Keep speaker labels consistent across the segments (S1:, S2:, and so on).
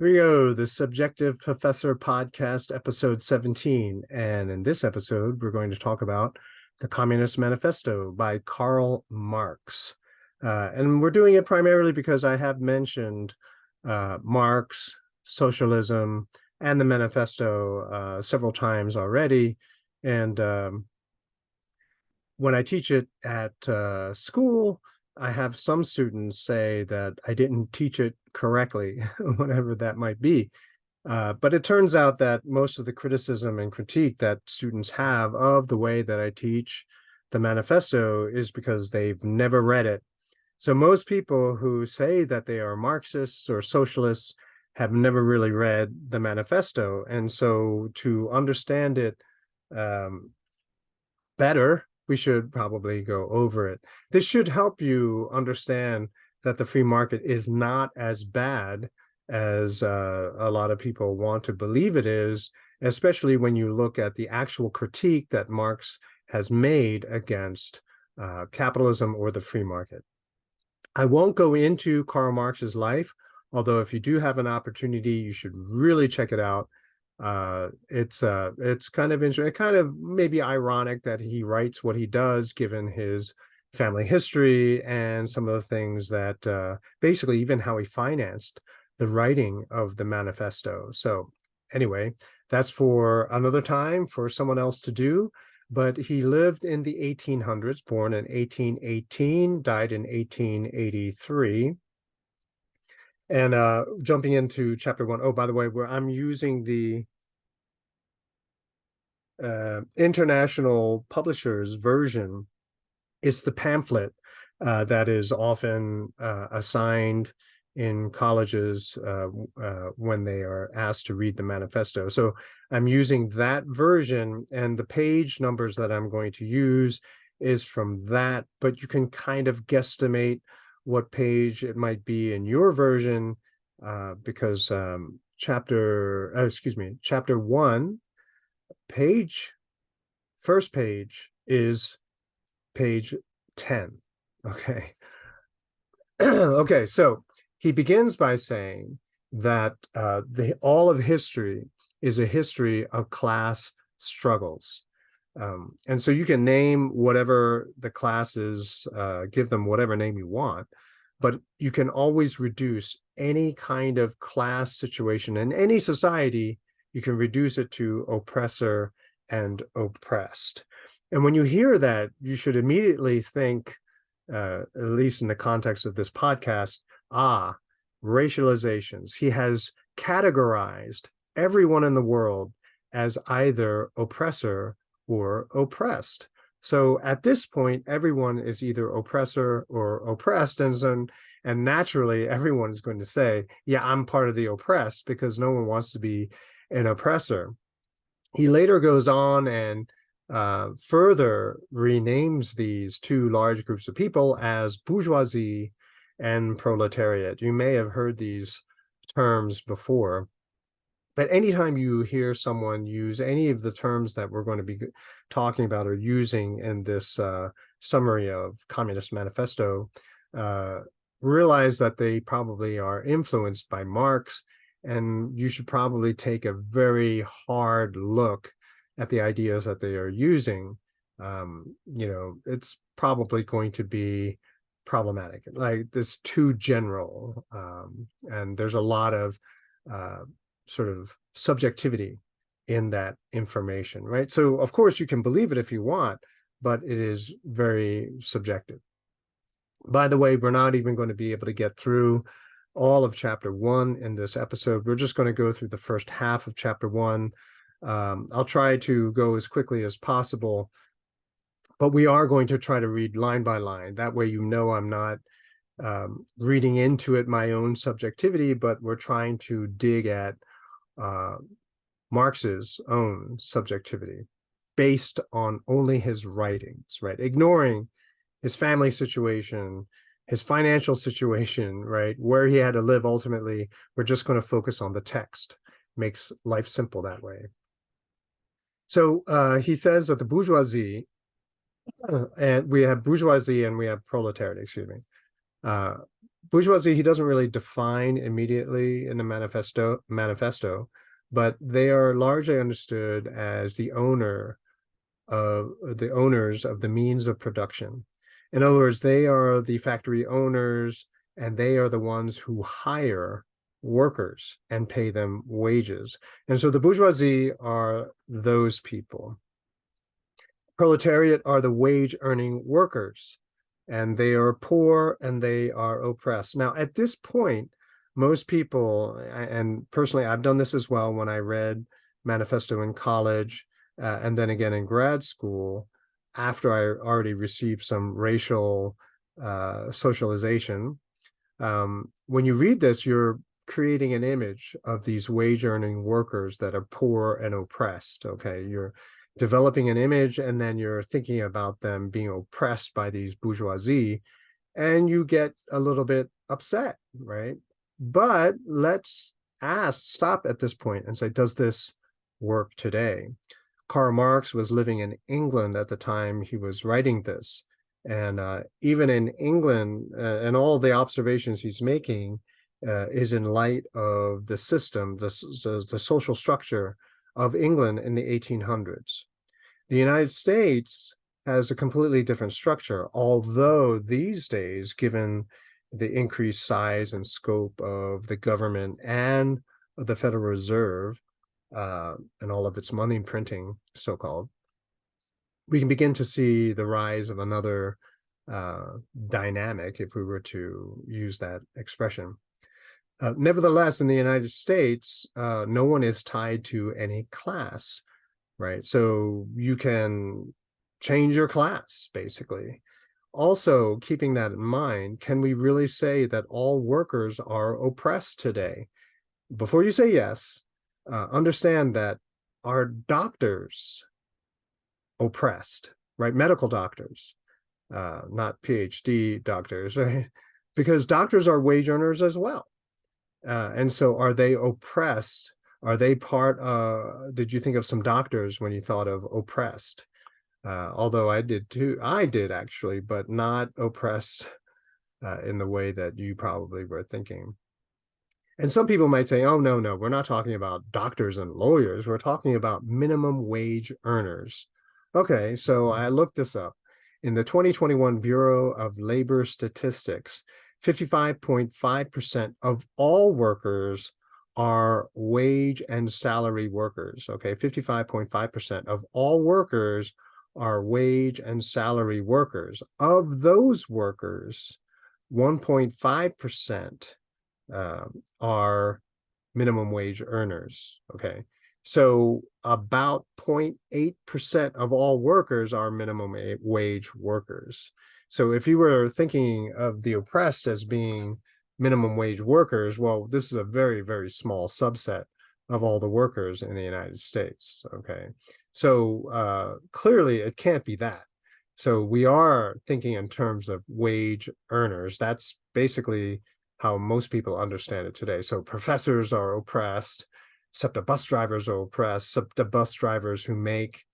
S1: Here we go, the Subjective Professor Podcast, episode 17. And in this episode, we're going to talk about the Communist Manifesto by Karl Marx. And we're doing it primarily because I have mentioned Marx, socialism, and the manifesto several times already. And when I teach it at school, I have some students say that I didn't teach it correctly, whatever that might be. But it turns out that most of the criticism and critique that students have of the way that I teach the manifesto is because they've never read it. So most people who say that they are Marxists or socialists have never really read the manifesto. And so to understand it better, we should probably go over it. This should help you understand that the free market is not as bad as a lot of people want to believe it is, especially when you look at the actual critique that Marx has made against capitalism or the free market. I won't go into Karl Marx's life, although if you do have an opportunity, you should really check it out. It's kind of interesting, kind of maybe ironic that he writes what he does given his family history and some of the things that basically even how he financed the writing of the manifesto. So anyway, that's for another time for someone else to do. But he lived in the 1800s, born in 1818, died in 1883. And jumping into chapter 1. Oh, by the way, where I'm using the international publishers version, it's the pamphlet that is often assigned in colleges when they are asked to read the manifesto. So I'm using that version, and the page numbers that I'm going to use is from that, but you can kind of guesstimate what page it might be in your version because chapter 1, first page is page 10. Okay. Okay, so he begins by saying that all of history is a history of class struggles. And so you can name whatever the classes, give them whatever name you want, but you can always reduce any kind of class situation in any society. You can reduce it to oppressor and oppressed. And when you hear that, you should immediately think, at least in the context of this podcast, racializations. He has categorized everyone in the world as either oppressor or oppressed. So at this point, everyone is either oppressor or oppressed. And naturally, everyone is going to say, yeah, I'm part of the oppressed, because no one wants to be an oppressor. He later goes on and further renames these two large groups of people as bourgeoisie and proletariat. You may have heard these terms before, but anytime you hear someone use any of the terms that we're going to be talking about or using in this summary of Communist Manifesto, realize that they probably are influenced by Marx, and you should probably take a very hard look at the ideas that they are using. It's probably going to be problematic, like this too general, and there's a lot of sort of subjectivity in that information, right? So of course you can believe it if you want, but it is very subjective. By the way, we're not even going to be able to get through all of chapter 1 in this episode. We're just going to go through the first half of chapter 1. I'll try to go as quickly as possible, but we are going to try to read line by line. That way, I'm not reading into it my own subjectivity, but we're trying to dig at Marx's own subjectivity based on only his writings, right? Ignoring his family situation, his financial situation, right? Where he had to live ultimately. We're just going to focus on the text. Makes life simple that way. So he says that the bourgeoisie, and we have bourgeoisie and we have proletariat, excuse me. bourgeoisie, he doesn't really define immediately in the manifesto, but they are largely understood as the owners of the means of production. In other words, they are the factory owners, and they are the ones who hire workers and pay them wages. And so the bourgeoisie are those people. Proletariat are the wage-earning workers, and they are poor and they are oppressed. Now, at this point, most people, and personally, I've done this as well when I read Manifesto in college, and then again in grad school, after I already received some racial socialization. When you read this, you're creating an image of these wage-earning workers that are poor and oppressed, okay? You're developing an image, and then you're thinking about them being oppressed by these bourgeoisie, and you get a little bit upset, right? But let's stop at this point and say, does this work today? Karl Marx was living in England at the time he was writing this. And even in England, and all the observations he's making is in light of the system, the social structure of England in the 1800s. The United States has a completely different structure, although these days, given the increased size and scope of the government and the Federal Reserve, and all of its money printing, so-called, we can begin to see the rise of another dynamic, if we were to use that expression. Nevertheless, in the United States, no one is tied to any class, right? So you can change your class, basically. Also, keeping that in mind, can we really say that all workers are oppressed today? Before you say yes, understand that are doctors oppressed, right? Medical doctors, not PhD doctors, right? Because doctors are wage earners as well. And so are they oppressed? Are they part did you think of some doctors when you thought of oppressed? Although I did too, I did actually, but not oppressed in the way that you probably were thinking. And some people might say, oh, no, we're not talking about doctors and lawyers. We're talking about minimum wage earners. Okay, so I looked this up. In the 2021 Bureau of Labor Statistics, 55.5% of all workers are wage and salary workers. Okay, 55.5% of all workers are wage and salary workers. Of those workers, 1.5% are minimum wage earners. Okay, so about 0.8% of all workers are minimum wage workers. So if you were thinking of the oppressed as being minimum wage workers, well, this is a very, very small subset of all the workers in the United States. Okay, so clearly it can't be that. So we are thinking in terms of wage earners. That's basically how most people understand it today. So professors are oppressed, SEPTA bus drivers are oppressed, SEPTA bus drivers who make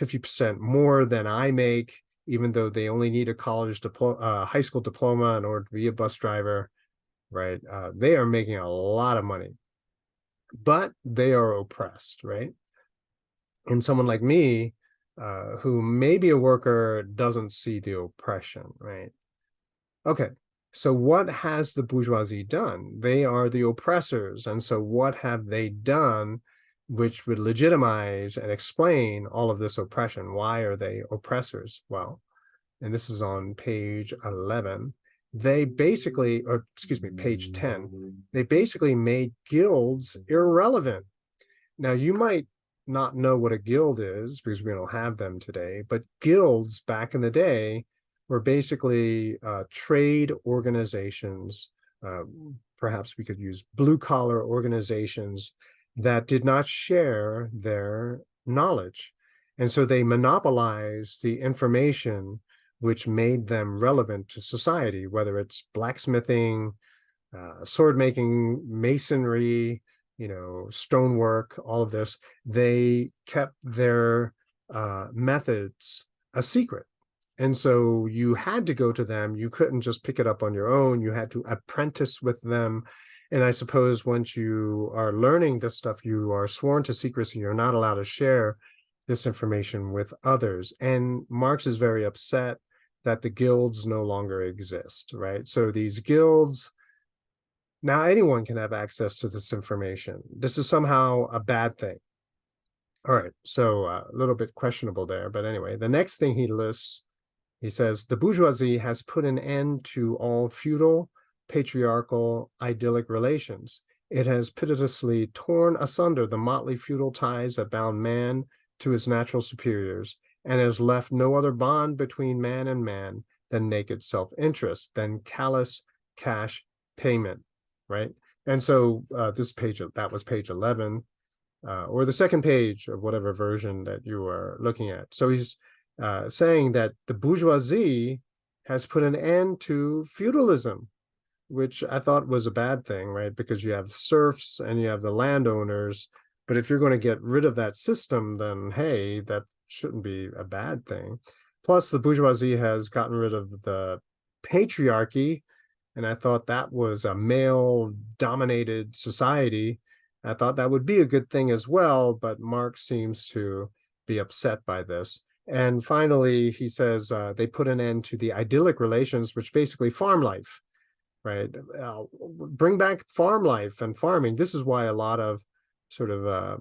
S1: 50% more than I make, even though they only need a college diploma, high school diploma in order to be a bus driver, right? They are making a lot of money, but they are oppressed, right? And someone like me, who may be a worker, doesn't see the oppression, right? Okay, so what has the bourgeoisie done? They are the oppressors. And so what have they done which would legitimize and explain all of this oppression? Why are they oppressors? Well, and this is on page 11, they basically, or excuse me, page 10, they basically made guilds irrelevant. Now, you might not know what a guild is because we don't have them today, but guilds back in the day were basically trade organizations. Perhaps we could use blue-collar organizations that did not share their knowledge. And so they monopolized the information which made them relevant to society, whether it's blacksmithing, sword making, masonry, stonework, all of this. They kept their methods a secret. And so you had to go to them. You couldn't just pick it up on your own. You had to apprentice with them. And I suppose once you are learning this stuff, you are sworn to secrecy. You're not allowed to share this information with others. And Marx is very upset that the guilds no longer exist, right? So these guilds, now anyone can have access to this information. This is somehow a bad thing. All right, so a little bit questionable there. But anyway, the next thing he lists, he says, the bourgeoisie has put an end to all feudal, patriarchal, idyllic relations. It has pitilessly torn asunder the motley feudal ties that bound man to his natural superiors, and has left no other bond between man and man than naked self-interest, than callous cash payment, right? And so this page, that was page 11, or the second page of whatever version that you are looking at. So he's saying that the bourgeoisie has put an end to feudalism, which I thought was a bad thing, right? Because you have serfs and you have the landowners. But if you're going to get rid of that system, then hey, that shouldn't be a bad thing. Plus, the bourgeoisie has gotten rid of the patriarchy, and I thought that was a male-dominated society. I thought that would be a good thing as well, but Marx seems to be upset by this. And finally, he says they put an end to the idyllic relations, which basically farm life, right? Bring back farm life and farming. This is why a lot of sort of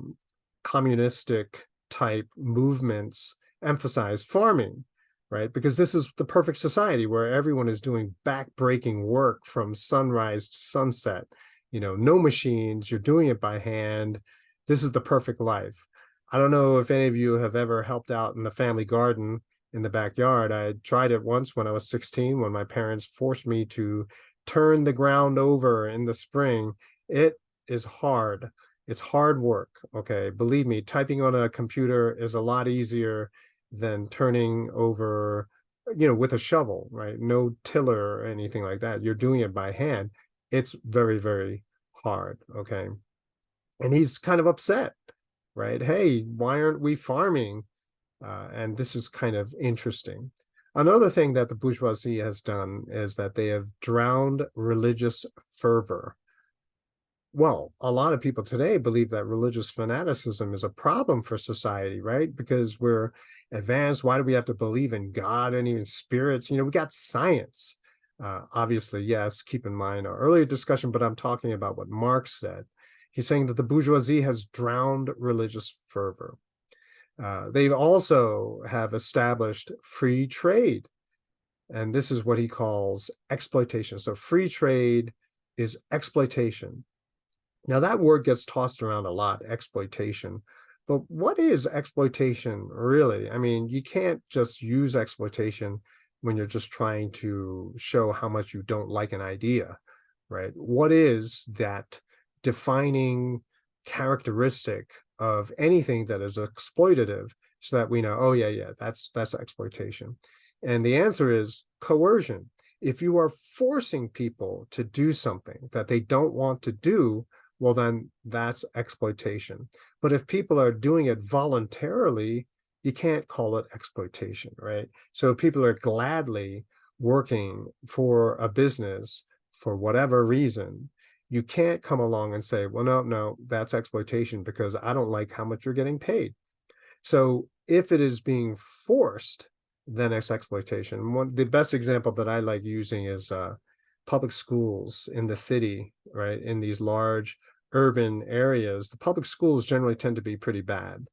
S1: communistic type movements emphasize farming, right? Because this is the perfect society where everyone is doing back-breaking work from sunrise to sunset. You know, no machines, you're doing it by hand. This is the perfect life. I don't know if any of you have ever helped out in the family garden in the backyard. I tried it once when I was 16, when my parents forced me to turn the ground over in the spring. It is hard. It's hard work, okay? Believe me, typing on a computer is a lot easier than turning over, you know, with a shovel, right? No tiller or anything like that. You're doing it by hand. It's very, very hard, okay? And he's kind of upset, right? Hey, why aren't we farming? And this is kind of interesting. Another thing that the bourgeoisie has done is that they have drowned religious fervor. Well, a lot of people today believe that religious fanaticism is a problem for society, right? Because we're advanced. Why do we have to believe in God and even spirits? You know, we got science. Obviously, yes, keep in mind our earlier discussion, but I'm talking about what Marx said. He's saying that the bourgeoisie has drowned religious fervor. They also have established free trade. And this is what he calls exploitation. So free trade is exploitation. Now that word gets tossed around a lot, exploitation. But what is exploitation really? I mean, you can't just use exploitation when you're just trying to show how much you don't like an idea, right? What is that defining characteristic of anything that is exploitative so that we know, oh yeah, that's exploitation? And the answer is coercion. If you are forcing people to do something that they don't want to do, well, then that's exploitation. But if people are doing it voluntarily, you can't call it exploitation, right? So if people are gladly working for a business for whatever reason, you can't come along and say, well, no, that's exploitation because I don't like how much you're getting paid. So if it is being forced, then it's exploitation. The best example that I like using is public schools in the city, right? In these large urban areas, the public schools generally tend to be pretty bad,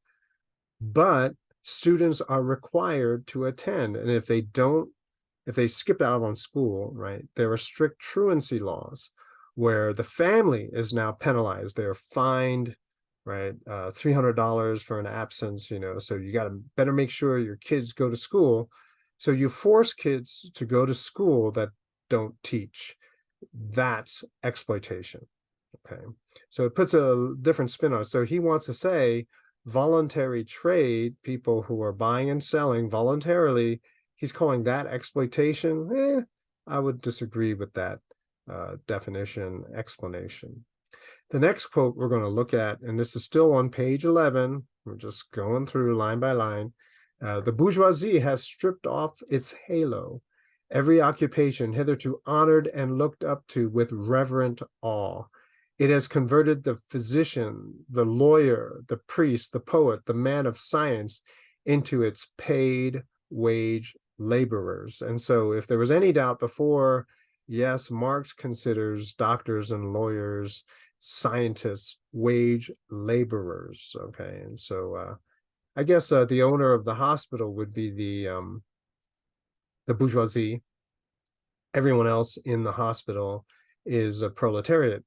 S1: but students are required to attend. And if they skip out on school, right, there are strict truancy laws where the family is now penalized. They're fined, right, $300 for an absence, you know, so you got to better make sure your kids go to school. So you force kids to go to school that don't teach. That's exploitation. Okay, so it puts a different spin on it. So he wants to say voluntary trade, people who are buying and selling voluntarily, he's calling that exploitation. I would disagree with that definition, explanation. The next quote we're going to look at, and this is still on page 11, we're just going through line by line. The bourgeoisie has stripped off its halo, every occupation hitherto honored and looked up to with reverent awe. It has converted the physician, the lawyer, the priest, the poet, the man of science into its paid wage laborers. And so if there was any doubt before, yes, Marx considers doctors and lawyers, scientists, wage laborers. Okay, and so I guess the owner of the hospital would be the bourgeoisie. Everyone else in the hospital is a proletariat,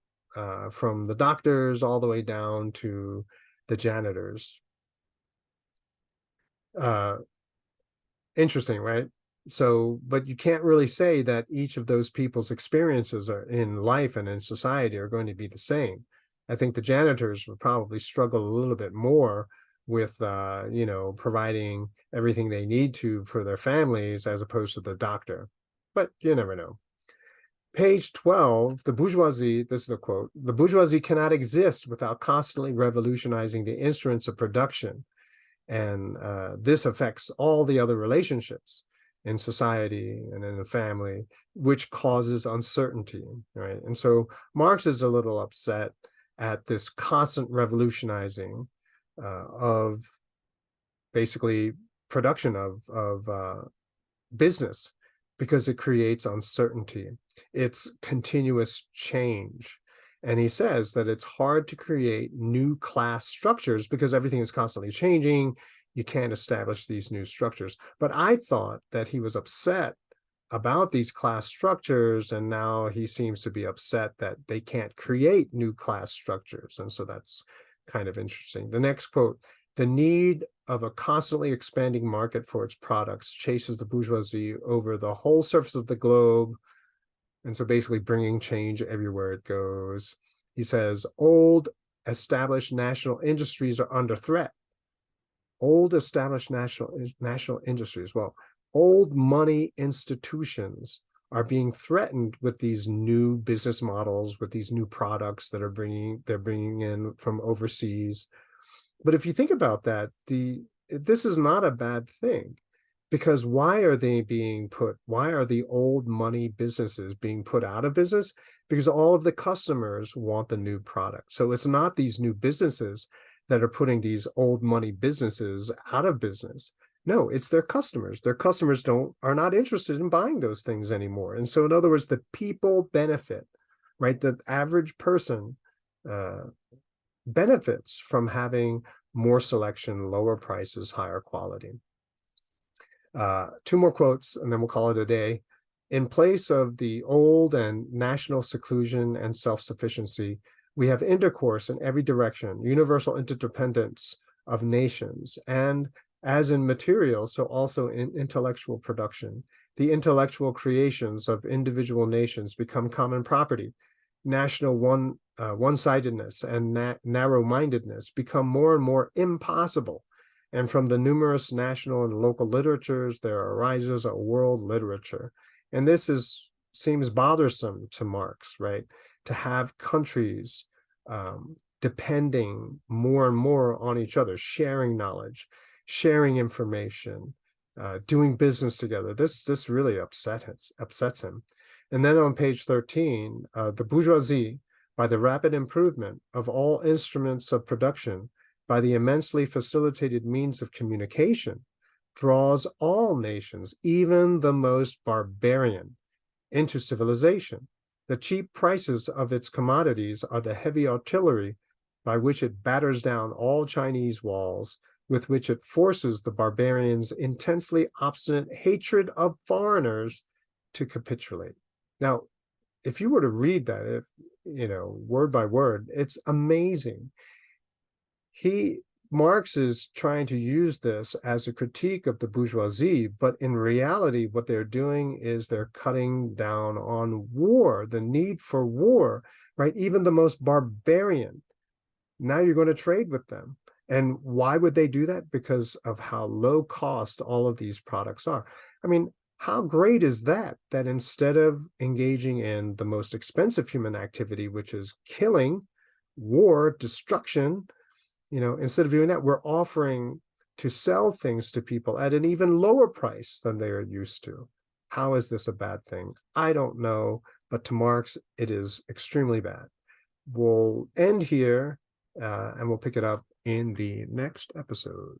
S1: from the doctors all the way down to the janitors. Interesting, right? So, but you can't really say that each of those people's experiences are in life and in society are going to be the same. I think the janitors would probably struggle a little bit more with, providing everything they need to for their families as opposed to the doctor. But you never know. Page 12, the bourgeoisie, this is the quote, the bourgeoisie cannot exist without constantly revolutionizing the instruments of production. And this affects all the other relationships in society and in the family, which causes uncertainty, right? And so Marx is a little upset at this constant revolutionizing of basically production of business, because it creates uncertainty. It's continuous change. And he says that it's hard to create new class structures because everything is constantly changing. You can't establish these new structures. But I thought that he was upset about these class structures, and now he seems to be upset that they can't create new class structures. And so that's kind of interesting. The next quote, the need of a constantly expanding market for its products chases the bourgeoisie over the whole surface of the globe. And so basically bringing change everywhere it goes. He says, old established national industries are under threat. Old established national industries. Well, old money institutions are being threatened with these new business models, with these new products that they're bringing in from overseas. But if you think about that, this is not a bad thing, because why are the old money businesses being put out of business? Because all of the customers want the new product. So it's not these new businesses that are putting these old money businesses out of business. No, it's their customers. Their customers are not interested in buying those things anymore. And so in other words, the people benefit, right? The average person benefits from having more selection, lower prices, higher quality. Two more quotes, and then we'll call it a day. In place of the old and national seclusion and self-sufficiency, we have intercourse in every direction, universal interdependence of nations, and as in material, so also in intellectual production. The intellectual creations of individual nations become common property. National one-sidedness and narrow-mindedness become more and more impossible. And from the numerous national and local literatures, there arises a world literature. And this seems bothersome to Marx, right? To have countries depending more and more on each other, sharing knowledge, sharing information, doing business together. This really upsets him. And then on page 13, the bourgeoisie, by the rapid improvement of all instruments of production, by the immensely facilitated means of communication, draws all nations, even the most barbarian, into civilization. The cheap prices of its commodities are the heavy artillery by which it batters down all Chinese walls, with which it forces the barbarians' intensely obstinate hatred of foreigners to capitulate. Now, if you were to read that, word by word, it's amazing. Marx is trying to use this as a critique of the bourgeoisie, but in reality, what they're doing is they're cutting down on war, the need for war, right? Even the most barbarian. Now you're going to trade with them. And why would they do that? Because of how low cost all of these products are. I mean, how great is that instead of engaging in the most expensive human activity, which is killing, war, destruction, instead of doing that, we're offering to sell things to people at an even lower price than they are used to. How is this a bad thing? I don't know, but to Marx, it is extremely bad. We'll end here, and we'll pick it up in the next episode.